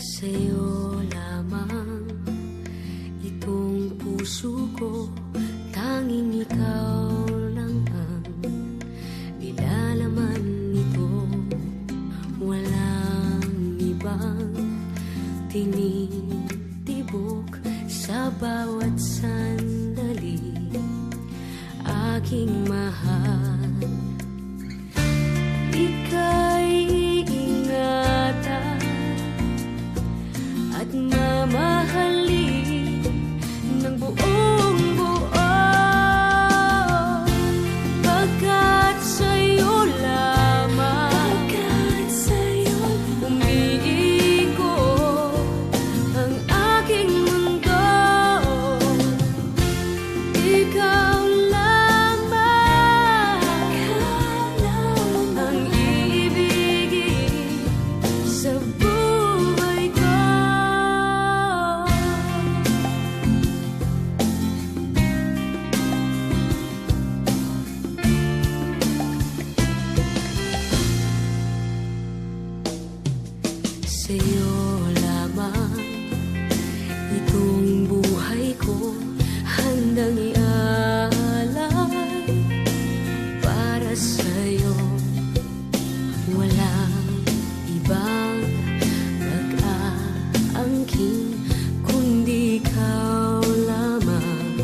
Sa'yo lamang itong puso ko, tanging ikaw lang ang nilalaman nito. Walang ibang tinitibok sa bawat sandali, aking mahal. Ika'y ingatan at mamahalin ng buong buo, pagkat sa'yo lamang umiikot ang aking mundo. Ikaw lamang ang iibigin sa buhay ko. Sa'yo lamang itong buhay ko, handang ialay para sa'yo. Walang ibang nag-aangking kundi ikaw lamang,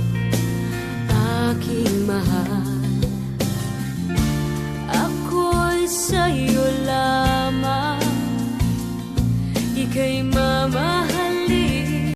aking mahal. Ako'y sa'yo lamang, ika'y